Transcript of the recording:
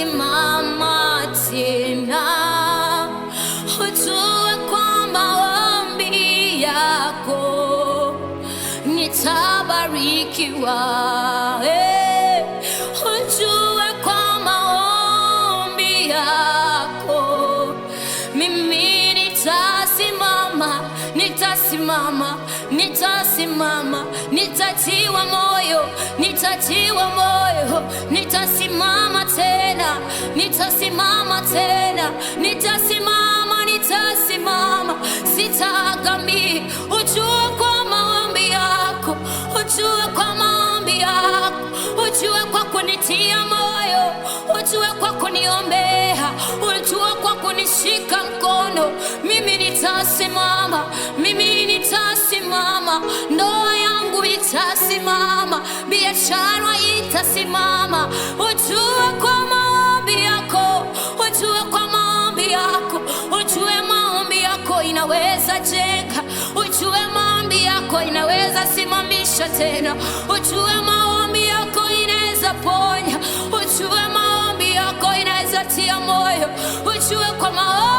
nitasimama tena. Ujue kwa maombi yako nitabarikiwa. Ujue kwa maombi yako mimi nitasimama, nitasimama, nitasimama, nitatiwa moyo, nitatiwa moyo, nitasimama tena, nitasimama tena, nitasimama, nitasimama, sitaangamia. Ujue kwa maombi yako, ujue kwa maombi yako, ujue kwa kunitia moyo, ujue kwa kuniombea, ujue kwa kunishika mkono. Mimi nitasimama, mimi nitasimama, ndoa yangu itasimama, biashara itasimama. Ujue kwa maombi yako, ujue kwa maombi yako, ujue maombi yako inaweza jenga, ujue maombi yako inaweza simamisha tena, ujue maombi yako inaweza ponya, ujue maombi yako inaweza tia moyo, ujue kwa maombi